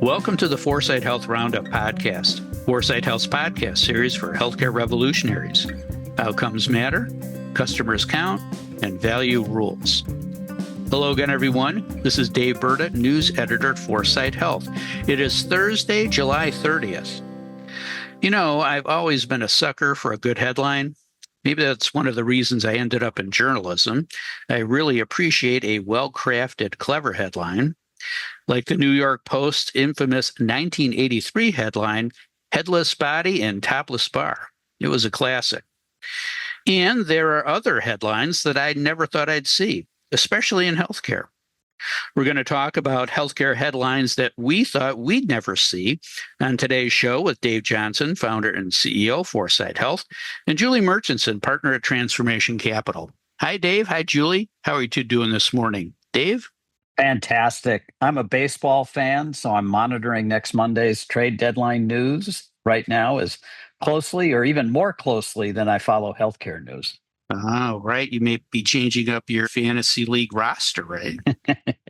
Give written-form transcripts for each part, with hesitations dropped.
Welcome to the Foresight Health Roundup podcast, Foresight Health's podcast series for healthcare revolutionaries. Outcomes matter, customers count, and value rules. Hello again, everyone. This is Dave Burda, news editor at Foresight Health. It is Thursday, July 30th. You know, I've always been a sucker for a good headline. Maybe that's one of the reasons I ended up in journalism. I really appreciate a well-crafted, clever headline. Like the New York Post's infamous 1983 headline, Headless Body and Topless Bar. It was a classic. And there are other headlines that I never thought I'd see, especially in healthcare. We're going to talk about healthcare headlines that we thought we'd never see on today's show with Dave Johnson, founder and CEO of Foresight Health, and Julie Murchinson, partner at Transformation Capital. Hi, Dave. Hi, Julie. How are you two doing this morning? Dave? Fantastic. I'm a baseball fan, so I'm monitoring next Monday's trade deadline news right now as closely or even more closely than I follow healthcare news. Oh, right. You may be changing up your fantasy league roster, right?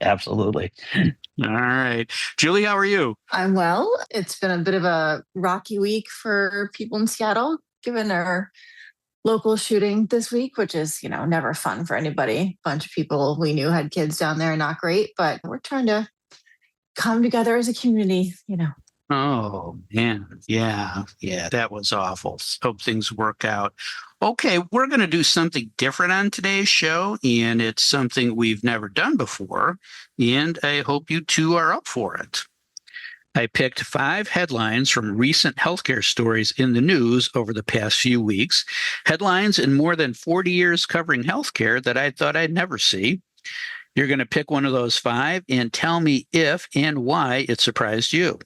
Absolutely. All right. Julie, how are you? I'm well. It's been a bit of a rocky week for people in Seattle, given our local shooting this week, which is, never fun for anybody. A bunch of people we knew had kids down there, not great, but we're trying to come together as a community, Oh, man. Yeah, that was awful. Hope things work out. Okay, we're going to do something different on today's show, and it's something we've never done before, and I hope you two are up for it. I picked 5 headlines from recent healthcare stories in the news over the past few weeks, headlines in more than 40 years covering healthcare that I thought I'd never see. You're going to pick one of those 5 and tell me if and why it surprised you.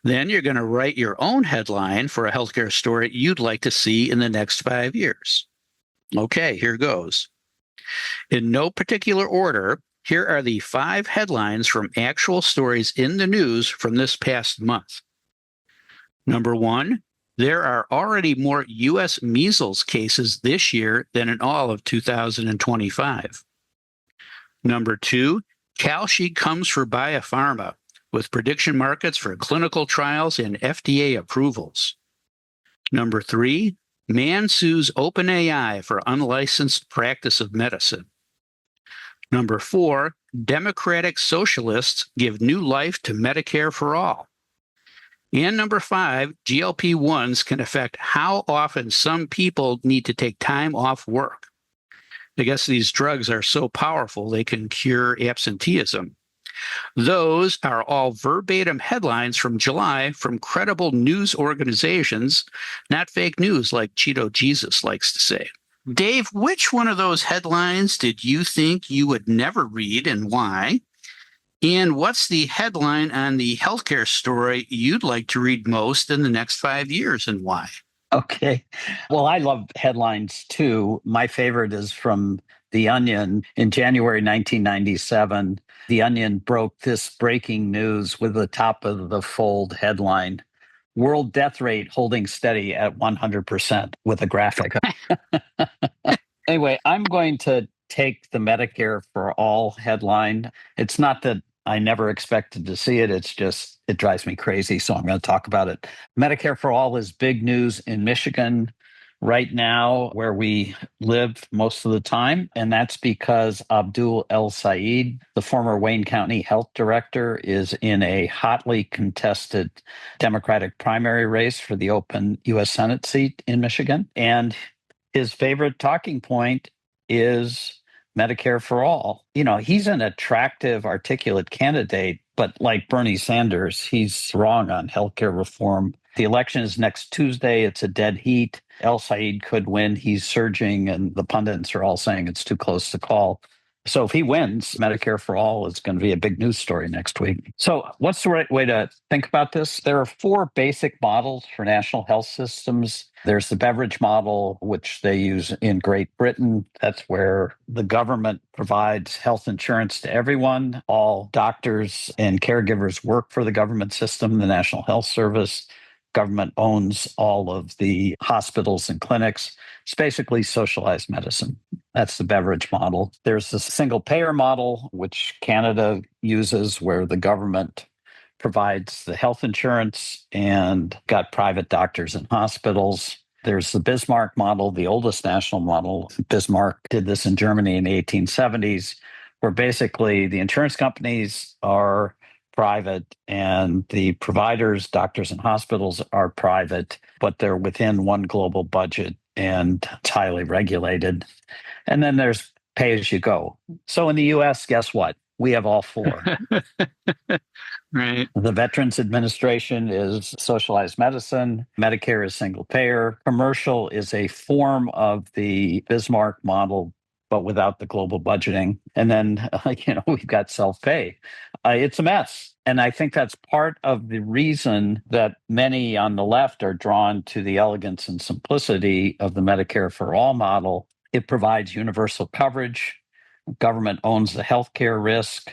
Then you're going to write your own headline for a healthcare story you'd like to see in the next 5 years. Okay, here goes. In no particular order, here are the 5 headlines from actual stories in the news from this past month. Number 1, there are already more U.S. measles cases this year than in all of 2025. Number 2, Kalshi comes for biopharma, with prediction markets for clinical trials and FDA approvals. Number 3, man sues OpenAI for unlicensed practice of medicine. Number 4, Democratic Socialists give new life to Medicare for all. And number 5, GLP-1s can affect how often some people need to take time off work. I guess these drugs are so powerful they can cure absenteeism. Those are all verbatim headlines from July from credible news organizations, not fake news like Cheeto Jesus likes to say. Dave, which one of those headlines did you think you would never read and why? And what's the headline on the healthcare story you'd like to read most in the next 5 years and why? Okay. Well, I love headlines too. My favorite is from The Onion. In January 1997, The Onion broke this breaking news with the top of the fold headline, World death rate holding steady at 100% with a graphic. Anyway, I'm going to take the Medicare for all headline. It's not that I never expected to see it. It's just, it drives me crazy. So I'm going to talk about it. Medicare for all is big news in Michigan right now, where we live most of the time. And that's because Abdul El Said, the former Wayne County health director, is in a hotly contested Democratic primary race for the open U.S. Senate seat in Michigan. And his favorite talking point is Medicare for all. He's an attractive, articulate candidate, but like Bernie Sanders, he's wrong on healthcare reform. The election is next Tuesday. It's a dead heat. El Said could win. He's surging, and the pundits are all saying it's too close to call. So if he wins, Medicare for all is going to be a big news story next week. So what's the right way to think about this? There are 4 basic models for national health systems. There's the Beveridge model, which they use in Great Britain. That's where the government provides health insurance to everyone. All doctors and caregivers work for the government system, the National Health Service. Government owns all of the hospitals and clinics. It's basically socialized medicine. That's the Beveridge model. There's the single payer model, which Canada uses, where the government provides the health insurance and got private doctors and hospitals. There's the Bismarck model, the oldest national model. Bismarck did this in Germany in the 1870s, where basically the insurance companies are private and the providers, doctors and hospitals are private, but they're within one global budget and it's highly regulated. And then there's pay as you go. So in the US, guess what? We have all four. Right. The Veterans Administration is socialized medicine. Medicare is single payer. Commercial is a form of the Bismarck model, but without the global budgeting. And then, we've got self-pay. It's a mess. And I think that's part of the reason that many on the left are drawn to the elegance and simplicity of the Medicare for All model. It provides universal coverage. Government owns the healthcare risk,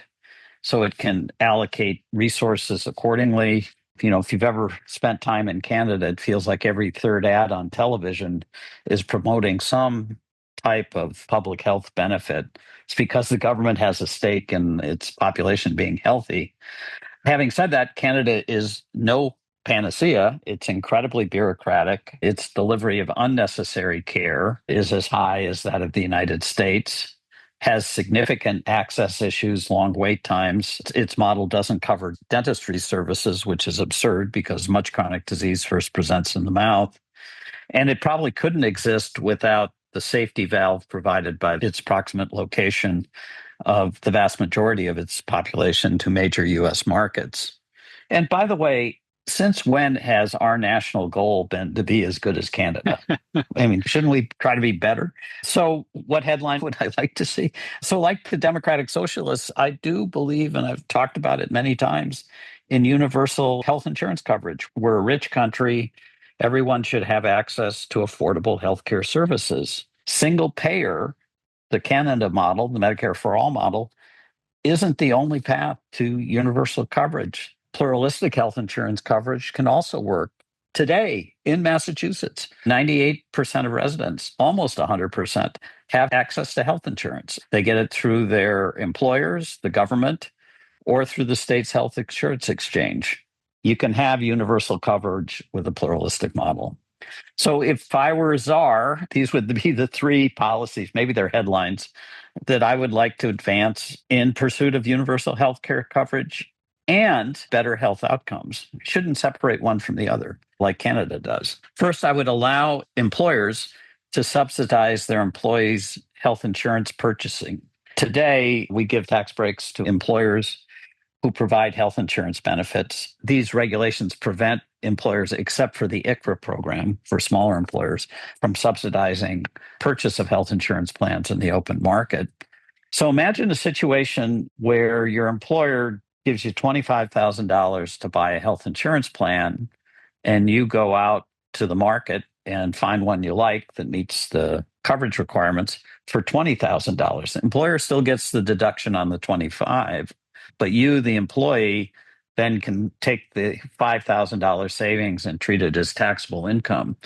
so it can allocate resources accordingly. If you've ever spent time in Canada, it feels like every third ad on television is promoting some type of public health benefit. It's because the government has a stake in its population being healthy. Having said that, Canada is no panacea. It's incredibly bureaucratic. Its delivery of unnecessary care is as high as that of the United States, has significant access issues, long wait times. Its model doesn't cover dentistry services, which is absurd because much chronic disease first presents in the mouth. And it probably couldn't exist without the safety valve provided by its proximate location of the vast majority of its population to major U.S. markets. And by the way, since when has our national goal been to be as good as Canada? I mean, shouldn't we try to be better? So what headline would I like to see? So like the Democratic Socialists, I do believe, and I've talked about it many times, in universal health insurance coverage. We're a rich country. Everyone should have access to affordable healthcare services. Single payer, the Canada model, the Medicare for All model, isn't the only path to universal coverage. Pluralistic health insurance coverage can also work. Today in Massachusetts, 98% of residents, almost 100%, have access to health insurance. They get it through their employers, the government, or through the state's health insurance exchange. You can have universal coverage with a pluralistic model. So if I were czar, these would be the three policies, maybe they're headlines, that I would like to advance in pursuit of universal health care coverage and better health outcomes. We shouldn't separate one from the other like Canada does. First, I would allow employers to subsidize their employees' health insurance purchasing. Today, we give tax breaks to employers who provide health insurance benefits. These regulations prevent employers, except for the ICHRA program for smaller employers, from subsidizing purchase of health insurance plans in the open market. So imagine a situation where your employer gives you $25,000 to buy a health insurance plan, and you go out to the market and find one you like that meets the coverage requirements for $20,000. The employer still gets the deduction on the 25, but you, the employee, then can take the $5,000 savings and treat it as taxable income.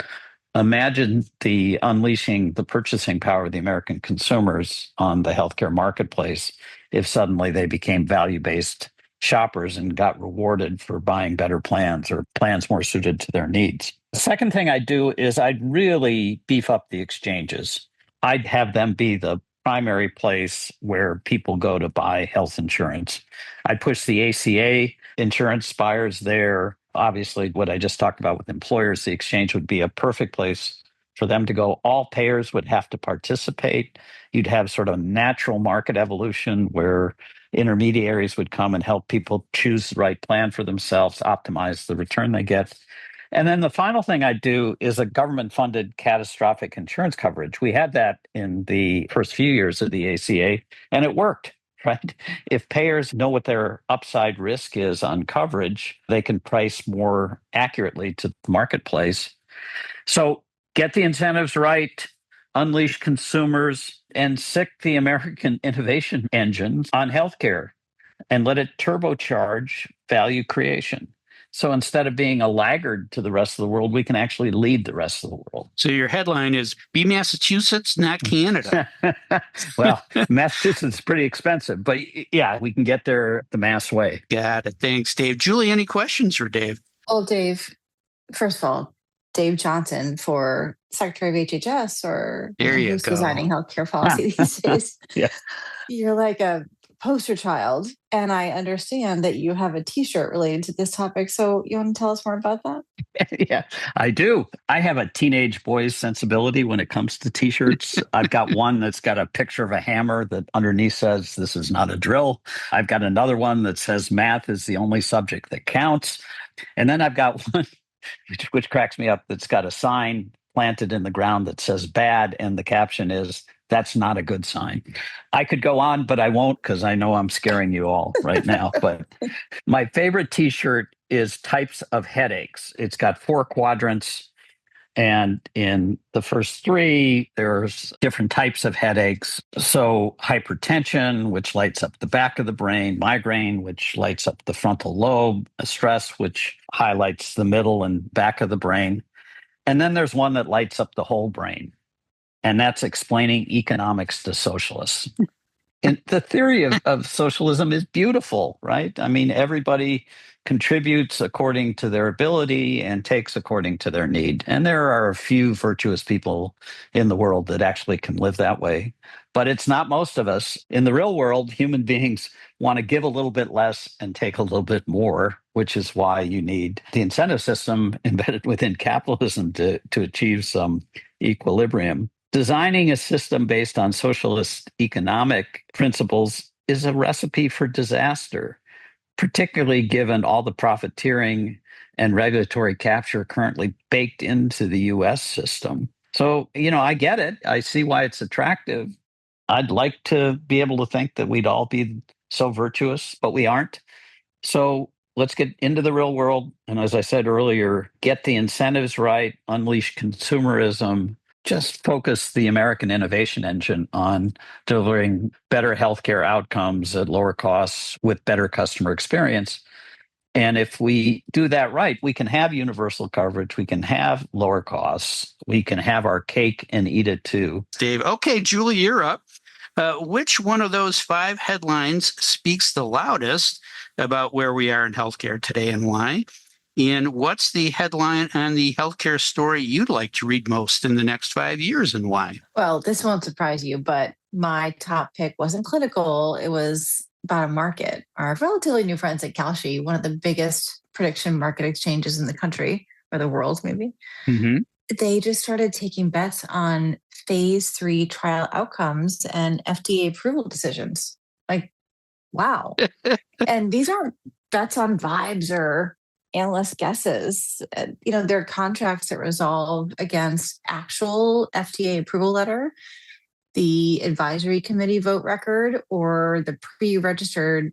Imagine the unleashing the purchasing power of the American consumers on the healthcare marketplace if suddenly they became value-based shoppers and got rewarded for buying better plans or plans more suited to their needs. The second thing I'd do is I'd really beef up the exchanges. I'd have them be the primary place where people go to buy health insurance. I'd push the ACA insurance buyers there. Obviously, what I just talked about with employers, the exchange would be a perfect place for them to go. All payers would have to participate. You'd have sort of natural market evolution where intermediaries would come and help people choose the right plan for themselves, optimize the return they get. And then the final thing I'd do is a government-funded catastrophic insurance coverage. We had that in the first few years of the ACA, and it worked, right? If payers know what their upside risk is on coverage, they can price more accurately to the marketplace. So get the incentives right, unleash consumers, and sick the American innovation engines on healthcare and let it turbocharge value creation. So instead of being a laggard to the rest of the world, we can actually lead the rest of the world. So your headline is Be Massachusetts, Not Canada. Well, Massachusetts is pretty expensive, but yeah, we can get there the Mass way. Got it. Thanks, Dave. Julie, any questions for Dave? Well, Dave, first of all, Dave Johnson for Secretary of HHS or There you who's go. designing healthcare policy these days. Yeah. You're like a poster child. And I understand that you have a t-shirt related to this topic. So you want to tell us more about that? Yeah, I do. I have a teenage boy's sensibility when it comes to t-shirts. I've got one that's got a picture of a hammer that underneath says, "This is not a drill." I've got another one that says, "Math is the only subject that counts." And then I've got one, which cracks me up, that's got a sign planted in the ground that says "bad." And the caption is, "That's not a good sign." I could go on, but I won't because I know I'm scaring you all right now. But my favorite t-shirt is Types of Headaches. It's got 4 quadrants. And in the first 3, there's different types of headaches. So hypertension, which lights up the back of the brain, migraine, which lights up the frontal lobe, stress, which highlights the middle and back of the brain. And then there's one that lights up the whole brain. And that's explaining economics to socialists. And the theory of socialism is beautiful, right? I mean, everybody contributes according to their ability and takes according to their need. And there are a few virtuous people in the world that actually can live that way. But it's not most of us. In the real world, human beings want to give a little bit less and take a little bit more, which is why you need the incentive system embedded within capitalism to achieve some equilibrium. Designing a system based on socialist economic principles is a recipe for disaster, particularly given all the profiteering and regulatory capture currently baked into the US system. So, I get it. I see why it's attractive. I'd like to be able to think that we'd all be so virtuous, but we aren't. So let's get into the real world. And as I said earlier, get the incentives right, unleash consumerism, just focus the American innovation engine on delivering better healthcare outcomes at lower costs with better customer experience. And if we do that right, we can have universal coverage, we can have lower costs, we can have our cake and eat it too. Dave. Okay, Julie, you're up. Which one of those 5 headlines speaks the loudest about where we are in healthcare today and why? And what's the headline on the healthcare story you'd like to read most in the next 5 years and why? Well, this won't surprise you, but my top pick wasn't clinical. It was about a market. Our relatively new friends at Kalshi, one of the biggest prediction market exchanges in the country or the world, maybe. Mm-hmm. They just started taking bets on phase 3 trial outcomes and FDA approval decisions. Like, wow. And these aren't bets on vibes or analyst guesses. They're contracts that resolve against actual FDA approval letter, the advisory committee vote record, or the pre-registered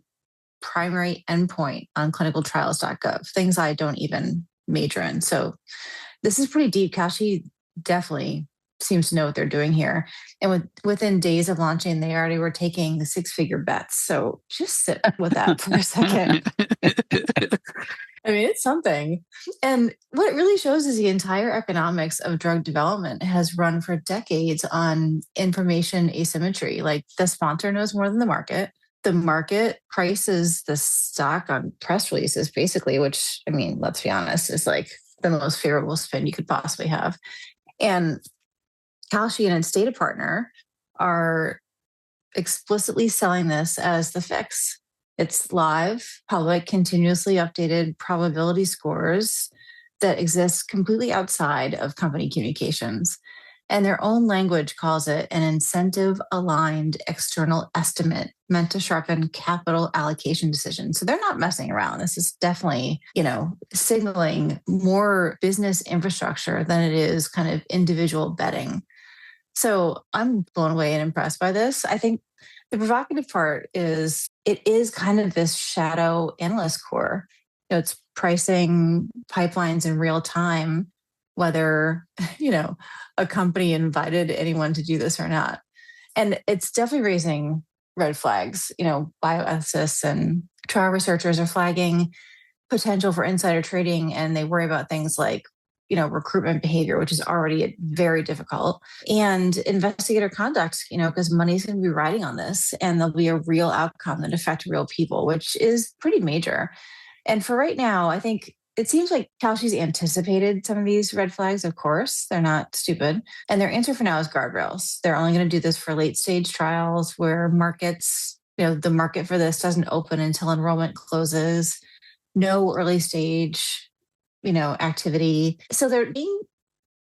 primary endpoint on clinicaltrials.gov, things I don't even major in. So this is pretty deep. Kalshi definitely seems to know what they're doing here. And within days of launching, they already were taking 6-figure bets. So just sit with that for a second. I mean, it's something. And what it really shows is the entire economics of drug development has run for decades on information asymmetry. Like the sponsor knows more than the market. The market prices the stock on press releases, basically, which, I mean, let's be honest, is like the most favorable spin you could possibly have. And Kalshi and its data partner are explicitly selling this as the fix. It's live, public, continuously updated probability scores that exist completely outside of company communications. And their own language calls it an incentive-aligned external estimate meant to sharpen capital allocation decisions. So they're not messing around. This is definitely, signaling more business infrastructure than it is kind of individual betting. So I'm blown away and impressed by this. I think the provocative part is it is kind of this shadow analyst core. It's pricing pipelines in real time, whether, a company invited anyone to do this or not. And it's definitely raising red flags. Bioethicists and trial researchers are flagging potential for insider trading, and they worry about things like, recruitment behavior, which is already very difficult, and investigator conduct, because money's going to be riding on this, and there'll be a real outcome that affect real people, which is pretty major. And for right now, I think it seems like Kalshi's anticipated some of these red flags. Of course, they're not stupid. And their answer for now is guardrails. They're only going to do this for late stage trials where markets, the market for this doesn't open until enrollment closes. No early stage, activity. So they're being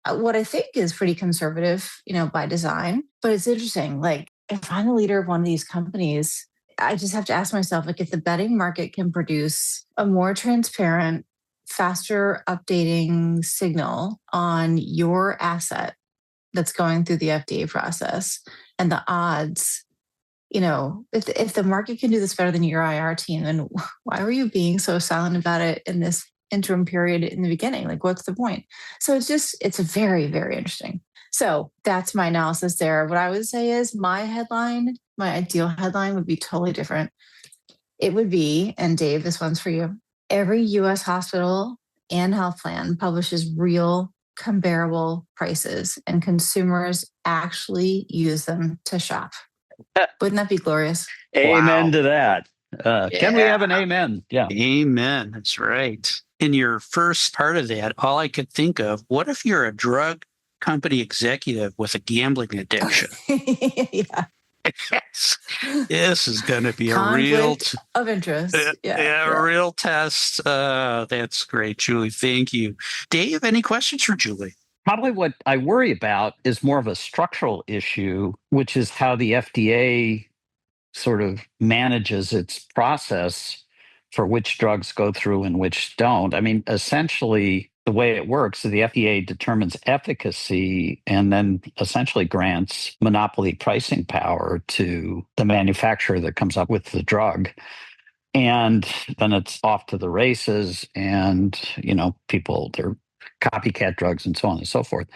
what I think is pretty conservative, by design. But it's interesting. Like, if I'm the leader of one of these companies, I just have to ask myself, like, if the betting market can produce a more transparent, faster updating signal on your asset that's going through the FDA process and the odds, if the market can do this better than your IR team, then why were you being so silent about it in this interim period in the beginning? Like, what's the point? So it's very, very interesting. So that's my analysis there. What I would say is my ideal headline would be totally different. It would be, and Dave, this one's for you. Every US hospital and health plan publishes real comparable prices, and consumers actually use them to shop. Wouldn't that be glorious? Amen Wow. to that. Can we have an amen? Yeah. Amen. That's right. In your first part of that, all I could think of, what if you're a drug company executive with a gambling addiction? Yeah. Yes. This is going to be Conflict of interest. A real test. That's great, Julie. Thank you. Dave, any questions for Julie? Probably what I worry about is more of a structural issue, which is how the FDA sort of manages its process for which drugs go through and which don't. I mean, essentially, the way it works is the FDA determines efficacy and then essentially grants monopoly pricing power to the manufacturer that comes up with the drug. And then it's off to the races, and, they're copycat drugs and so on and so forth.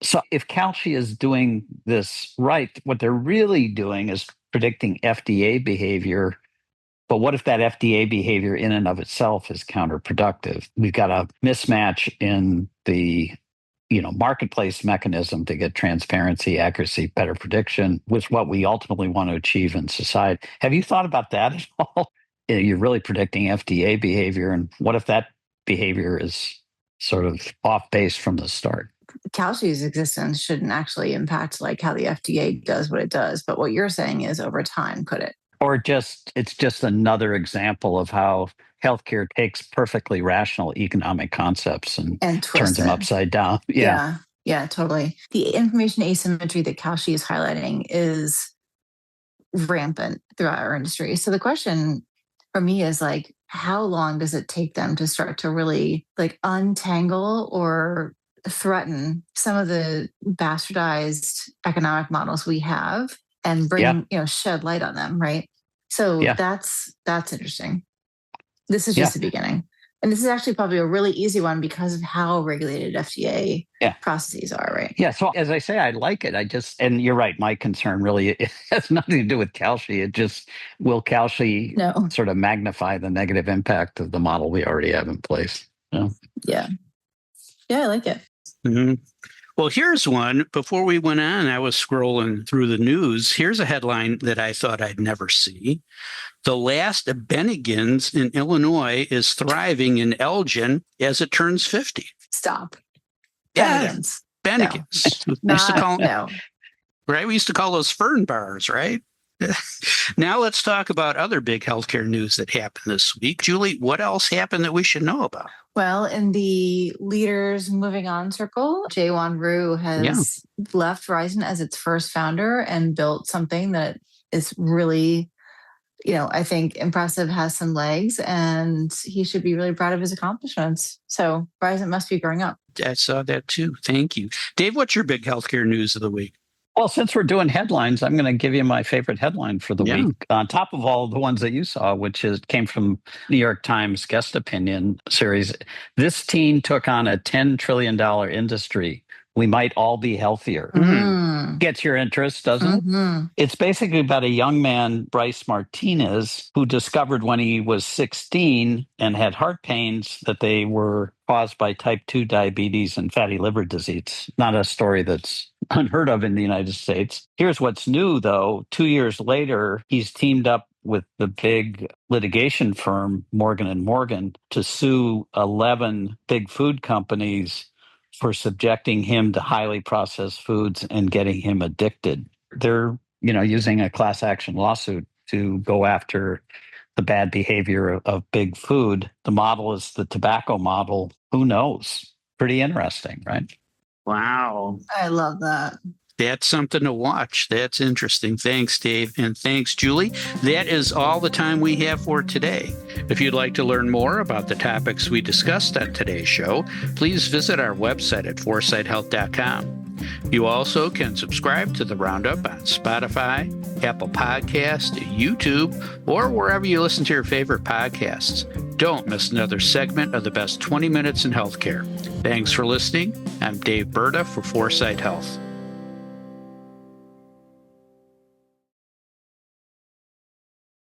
So if Kalshi is doing this right, what they're really doing is predicting FDA behavior. But what if that FDA behavior in and of itself is counterproductive? We've got a mismatch in the marketplace mechanism to get transparency, accuracy, better prediction, with what we ultimately want to achieve in society. Have you thought about that at all? You're really predicting FDA behavior, and what if that behavior is sort of off base from the start? Kalshi's existence shouldn't actually impact like how the FDA does what it does. But what you're saying is, over time, could it? Or it's just another example of how healthcare takes perfectly rational economic concepts and turns them upside down. Yeah, totally. The information asymmetry that Kalshi is highlighting is rampant throughout our industry. So the question for me is, like, how long does it take them to start to really like untangle or threaten some of the bastardized economic models we have and bring, shed light on them, right? So that's interesting. This is just the beginning. And this is actually probably a really easy one because of how regulated FDA processes are, right? Yeah. So as I say, I like it. And you're right. My concern really has nothing to do with Kalshi. It just, will Kalshi sort of magnify the negative impact of the model we already have in place? Yeah. Yeah, I like it. Mm-hmm. Well, here's one. Before we went on, I was scrolling through the news. Here's a headline that I thought I'd never see. The last of Bennigan's in Illinois is thriving in Elgin as it turns 50. Stop. Yeah, Bennigan's. No. Right? We used to call those Fern bars, right? Now let's talk about other big healthcare news that happened this week. Julie, what else happened that we should know about? Well, in the leaders moving on circle, Jaewon Ryu has left Verizon as its first founder and built something that is really, I think impressive, has some legs, and he should be really proud of his accomplishments. So Verizon must be growing up. I saw that too. Thank you. Dave, what's your big healthcare news of the week? Well, since we're doing headlines, I'm going to give you my favorite headline for the week, on top of all the ones that you saw, which came from New York Times guest opinion series. This teen took on a $10 trillion industry We Might All Be Healthier. Gets your interest, doesn't it? It's basically about a young man, Bryce Martinez, who discovered when he was 16 and had heart pains that they were caused by type 2 diabetes and fatty liver disease. Not a story that's unheard of in the United States. Here's what's new, though. 2 years later, he's teamed up with the big litigation firm, Morgan & Morgan, to sue 11 big food companies for subjecting him to highly processed foods and getting him addicted. They're, using a class action lawsuit to go after the bad behavior of big food. The model is the tobacco model. Who knows? Pretty interesting, right? Wow. I love that. That's something to watch. That's interesting. Thanks, Dave. And thanks, Julie. That is all the time we have for today. If you'd like to learn more about the topics we discussed on today's show, please visit our website at foresightshealth.com. You also can subscribe to the Roundup on Spotify, Apple Podcasts, YouTube, or wherever you listen to your favorite podcasts. Don't miss another segment of the best 20 minutes in healthcare. Thanks for listening. I'm Dave Burda for Foresight Health.